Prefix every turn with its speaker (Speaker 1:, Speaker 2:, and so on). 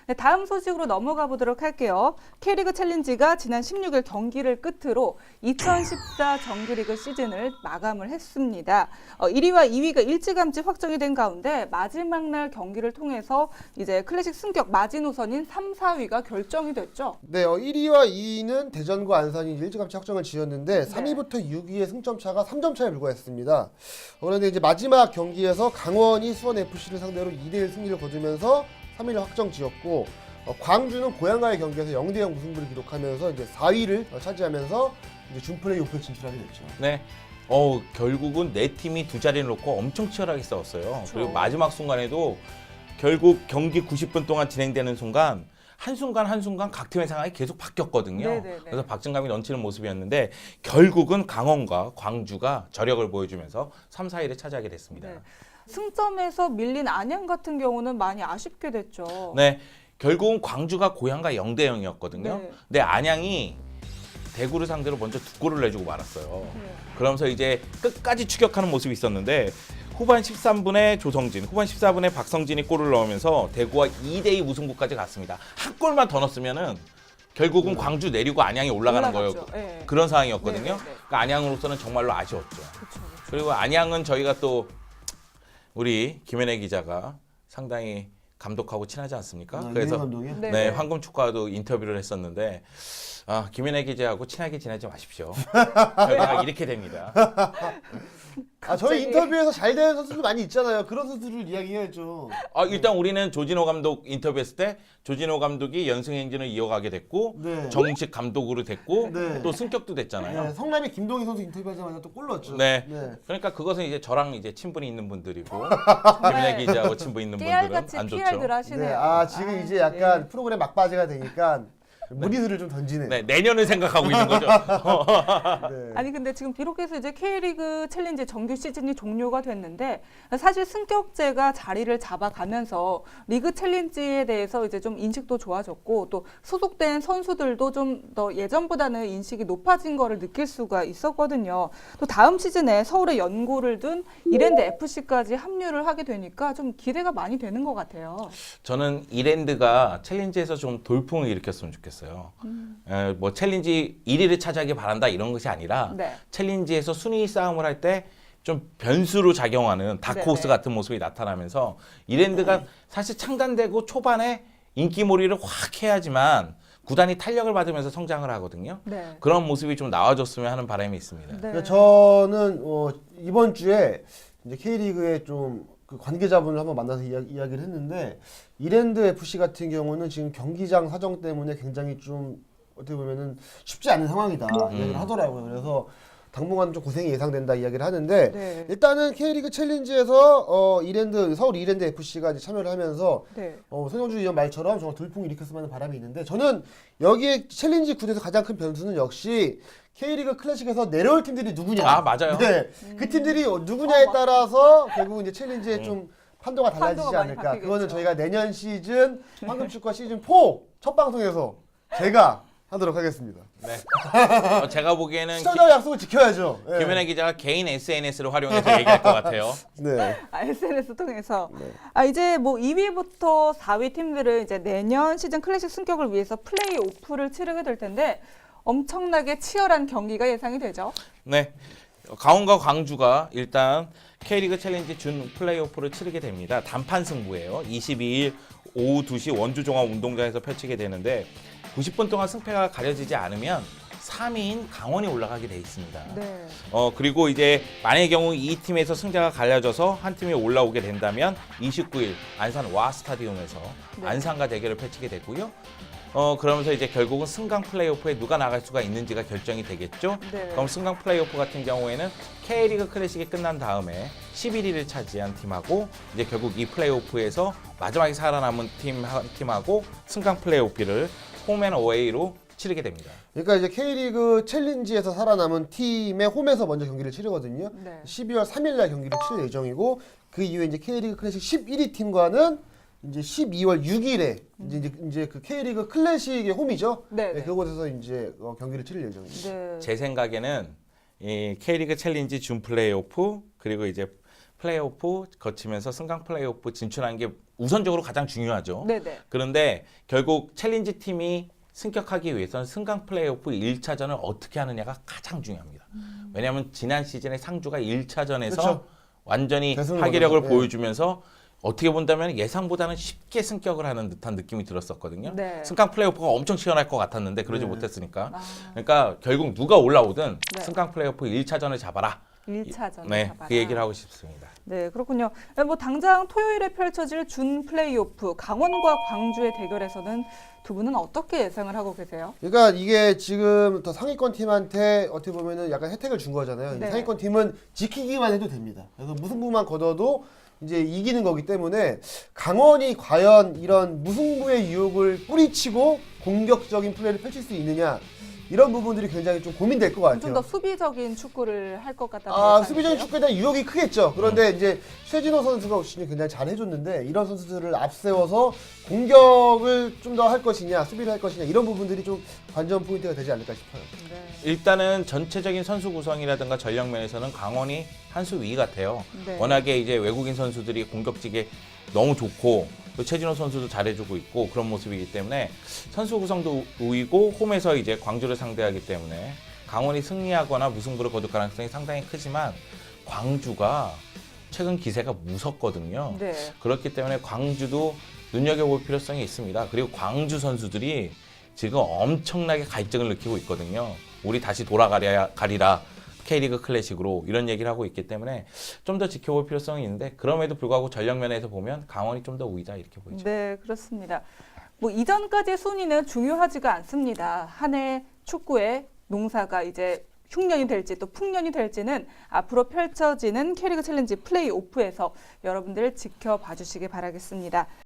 Speaker 1: 네, 다음 소식으로 넘어가 보도록 할게요. K리그 챌린지가 지난 16일 경기를 끝으로 2014 정규리그 시즌을 마감을 했습니다. 1위와 2위가 일찌감치 확정이 된 가운데 마지막 날 경기를 통해서 이제 클래식 승격 마지노선인 3, 4위가 결정이 됐죠.
Speaker 2: 네, 1위와 2위는 대전과 안산이 일찌감치 확정을 지었는데 3위부터 6위의 승점 차가 3점 차에 불과했습니다. 그런데 이제 마지막 경기에서 강원이 수원 FC를 상대로 2대1 승리를 거두면서 3위를 확정 지었고 광주는 고향과의 경기에서 0대0 무승부를 기록하면서 이제 4위를 차지하면서 이제 준 플레이오프에 진출하게 됐죠.
Speaker 3: 네. 결국은 네 팀이 두 자리를 놓고 엄청 치열하게 싸웠어요.
Speaker 1: 그렇죠.
Speaker 3: 그리고 마지막 순간에도 결국 경기 90분 동안 진행되는 순간 한순간 각 팀의 상황이 계속 바뀌었거든요.
Speaker 1: 네네네.
Speaker 3: 그래서 박진감이 넘치는 모습이었는데 결국은 강원과 광주가 저력을 보여주면서 3, 4위를 차지하게 됐습니다.
Speaker 1: 네. 승점에서 밀린 안양 같은 경우는 많이 아쉽게 됐죠.
Speaker 3: 네, 결국은 광주가 고향과 0대 0이었거든요.
Speaker 1: 네.
Speaker 3: 근데 안양이 대구를 상대로 먼저 두 골을 내주고 말았어요.
Speaker 1: 네.
Speaker 3: 그러면서 이제 끝까지 추격하는 모습이 있었는데 후반 13분에 조성진, 후반 14분에 박성진이 골을 넣으면서 대구와 2대2 무승부까지 갔습니다. 한 골만 더 넣었으면은 결국은 광주 내리고 안양이 올라가는
Speaker 1: 올라갔죠.
Speaker 3: 거예요.
Speaker 1: 네.
Speaker 3: 그런 상황이었거든요.
Speaker 1: 네, 네, 네.
Speaker 3: 그러니까 안양으로서는 정말로 아쉬웠죠.
Speaker 1: 그렇죠.
Speaker 3: 그리고 안양은 저희가 또 우리 김현애 기자가 상당히 감독하고 친하지 않습니까?
Speaker 2: 그래서 감독이요?
Speaker 1: 네.
Speaker 3: 네, 황금축구와도 인터뷰를 했었는데 김현애 기자하고 친하게 지내지 마십시오. 결과가 이렇게 됩니다.
Speaker 2: 저희 인터뷰에서 잘 되는 선수들 많이 있잖아요. 그런 선수들 이야기해야죠.
Speaker 3: 일단 우리는 조진호 감독 인터뷰했을 때 조진호 감독이 연승 행진을 이어가게 됐고
Speaker 2: 네.
Speaker 3: 정식 감독으로 됐고
Speaker 2: 네.
Speaker 3: 또 승격도 됐잖아요.
Speaker 2: 네, 성남의 김동희 선수 인터뷰하자마자 또 골 넣었죠.
Speaker 3: 네.
Speaker 2: 네.
Speaker 3: 그러니까 그것은 이제 저랑 이제 친분이 있는 분들이고 김현애 기자하고 친분 있는 분들은
Speaker 1: 깨알같이
Speaker 3: 안
Speaker 1: PR들
Speaker 3: 좋죠.
Speaker 1: 하시네요.
Speaker 2: 네. 지금 이제 약간
Speaker 1: 네.
Speaker 2: 프로그램 막바지가 되니까 무리수를 좀 던지네요.
Speaker 3: 네, 내년을 생각하고 있는 거죠.
Speaker 2: 네.
Speaker 1: 아니 근데 지금 비록해서 이제 K리그 챌린지 정규 시즌이 종료가 됐는데 사실 승격제가 자리를 잡아가면서 리그 챌린지에 대해서 이제 좀 인식도 좋아졌고 또 소속된 선수들도 좀 더 예전보다는 인식이 높아진 거를 느낄 수가 있었거든요. 또 다음 시즌에 서울의 연고를 둔 이랜드 FC까지 합류를 하게 되니까 좀 기대가 많이 되는 것 같아요.
Speaker 3: 저는 이랜드가 챌린지에서 좀 돌풍을 일으켰으면 좋겠어요. 뭐 챌린지 1위를 차지하기 바란다 이런 것이 아니라
Speaker 1: 네.
Speaker 3: 챌린지에서 순위 싸움을 할 때 좀 변수로 작용하는 다크호스
Speaker 1: 네네.
Speaker 3: 같은 모습이 나타나면서 이랜드가 사실 창단되고 초반에 인기몰이를 확 해야지만 구단이 탄력을 받으면서 성장을 하거든요.
Speaker 1: 네.
Speaker 3: 그런 모습이 좀 나와줬으면 하는 바람이 있습니다.
Speaker 1: 네.
Speaker 2: 그러니까 저는 이번 주에 이제 K리그의 좀 그 관계자분을 한번 만나서 이야기를 했는데 이랜드 FC 같은 경우는 지금 경기장 사정 때문에 굉장히 좀 어떻게 보면은 쉽지 않은 상황이다 이야기를 하더라고요. 그래서 당분간 좀 고생이 예상된다 이야기를 하는데
Speaker 1: 네.
Speaker 2: 일단은 K리그 챌린지에서 서울 이랜드 FC가 이제 참여를 하면서
Speaker 1: 네.
Speaker 2: 손영주 위원 말처럼 정말 돌풍을 일으켰으면 하는 바람이 있는데 저는 여기에 챌린지 구에서 가장 큰 변수는 역시 K리그 클래식에서 내려올 팀들이 누구냐.
Speaker 3: 맞아요.
Speaker 2: 네, 그 팀들이 누구냐에 따라서 결국 이제 챌린지의 좀 판도가 달라지지
Speaker 1: 판도가 많이
Speaker 2: 않을까.
Speaker 1: 바뀌겠죠.
Speaker 2: 그거는 저희가 내년 시즌 황금축구 시즌 4 첫 방송에서 제가 하도록 하겠습니다.
Speaker 3: 네. 제가 보기에는
Speaker 2: 시청자 약속을 지켜야죠. 네.
Speaker 3: 김현애 기자가 개인 SNS를 활용해서 얘기할 것 같아요.
Speaker 2: 네.
Speaker 1: SNS 통해서 이제 뭐 2위부터 4위 팀들은 이제 내년 시즌 클래식 승격을 위해서 플레이오프를 치르게 될 텐데 엄청나게 치열한 경기가 예상이 되죠.
Speaker 3: 네. 강원과 광주가 일단 K리그 챌린지 준 플레이오프를 치르게 됩니다. 단판 승부예요. 22일 오후 2시 원주 종합운동장에서 펼치게 되는데 90분 동안 승패가 가려지지 않으면 3위인 강원이 올라가게 돼 있습니다.
Speaker 1: 네.
Speaker 3: 그리고 이제 만약의 경우 이 팀에서 승자가 갈려져서 한 팀이 올라오게 된다면 29일 안산 와 스타디움에서
Speaker 1: 네.
Speaker 3: 안산과 대결을 펼치게 되고요. 그러면서 이제 결국은 승강 플레이오프에 누가 나갈 수가 있는지가 결정이 되겠죠.
Speaker 1: 네.
Speaker 3: 그럼 승강 플레이오프 같은 경우에는 K리그 클래식이 끝난 다음에 11위를 차지한 팀하고 이제 결국 이 플레이오프에서 마지막에 살아남은 팀 한 팀하고 승강 플레이오프를 홈앤어웨이로 치르게 됩니다.
Speaker 2: 그러니까 이제 K리그 챌린지에서 살아남은 팀의 홈에서 먼저 경기를 치르거든요.
Speaker 1: 네.
Speaker 2: 12월 3일 날 경기를 치를 예정이고 그 이후에 이제 K리그 클래식 11위 팀과는 이제 12월 6일에 이제 그 K리그 클래식의 홈이죠.
Speaker 1: 네,
Speaker 2: 네,
Speaker 1: 네.
Speaker 2: 그곳에서 이제 경기를 치를 예정입니다.
Speaker 1: 네.
Speaker 3: 제 생각에는 이 K리그 챌린지 준 플레이오프 그리고 이제 플레이오프 거치면서 승강 플레이오프 진출한 게 우선적으로 가장 중요하죠.
Speaker 1: 네네.
Speaker 3: 그런데 결국 챌린지 팀이 승격하기 위해서는 승강 플레이오프 1차전을 어떻게 하느냐가 가장 중요합니다. 왜냐하면 지난 시즌에 상주가 1차전에서
Speaker 2: 그렇죠.
Speaker 3: 완전히
Speaker 2: 대승을
Speaker 3: 파괴력을
Speaker 2: 거뒀죠. 네.
Speaker 3: 보여주면서 어떻게 본다면 예상보다는 쉽게 승격을 하는 듯한 느낌이 들었었거든요.
Speaker 1: 네.
Speaker 3: 승강 플레이오프가 엄청 시원할 것 같았는데 그러지
Speaker 2: 네.
Speaker 3: 못했으니까.
Speaker 1: 아,
Speaker 3: 그러니까 결국 누가 올라오든
Speaker 1: 네.
Speaker 3: 승강 플레이오프 1차전을 잡아라.
Speaker 1: 1차전
Speaker 3: 네,
Speaker 1: 잡아라.
Speaker 3: 그 얘기를 하고 싶습니다.
Speaker 1: 네, 그렇군요. 뭐 당장 토요일에 펼쳐질 준 플레이오프 강원과 광주의 대결에서는 두 분은 어떻게 예상을 하고 계세요?
Speaker 2: 그러니까 이게 지금 더 상위권 팀한테 어떻게 보면은 약간 혜택을 준 거잖아요. 근데
Speaker 1: 네.
Speaker 2: 상위권 팀은 지키기만 해도 됩니다. 그래서 무승부만 거둬도 이제 이기는 거기 때문에 강원이 과연 이런 무승부의 유혹을 뿌리치고 공격적인 플레이를 펼칠 수 있느냐 이런 부분들이 굉장히 좀 고민될 것 같아요.
Speaker 1: 좀 더 수비적인 축구를 할 것 같다는
Speaker 2: 아,
Speaker 1: 예상이세요?
Speaker 2: 수비적인 축구에 대한 유혹이 크겠죠. 그런데 이제 최진호 선수가 진짜 굉장히 잘 해줬는데 이런 선수들을 앞세워서 공격을 좀 더 할 것이냐, 수비를 할 것이냐 이런 부분들이 좀 관전 포인트가 되지 않을까 싶어요.
Speaker 1: 네.
Speaker 3: 일단은 전체적인 선수 구성이라든가 전력 면에서는 강원이 한 수 위 같아요.
Speaker 1: 네.
Speaker 3: 워낙에 이제 외국인 선수들이 공격직에 너무 좋고 또 최진호 선수도 잘해주고 있고 그런 모습이기 때문에 선수 구성도 우위고 홈에서 이제 광주를 상대하기 때문에 강원이 승리하거나 무승부를 거둘 가능성이 상당히 크지만 광주가 최근 기세가 무섭거든요.
Speaker 1: 네.
Speaker 3: 그렇기 때문에 광주도 눈여겨볼 필요성이 있습니다. 그리고 광주 선수들이 지금 엄청나게 갈증을 느끼고 있거든요. 우리 다시 가리라 K리그 클래식으로 이런 얘기를 하고 있기 때문에 좀 더 지켜볼 필요성이 있는데 그럼에도 불구하고 전력 면에서 보면 강원이 좀 더 우위다 이렇게 보이죠.
Speaker 1: 네, 그렇습니다. 뭐 이전까지의 순위는 중요하지가 않습니다. 한 해 축구의 농사가 이제 흉년이 될지 또 풍년이 될지는 앞으로 펼쳐지는 K리그 챌린지 플레이오프에서 여러분들 지켜봐 주시기 바라겠습니다.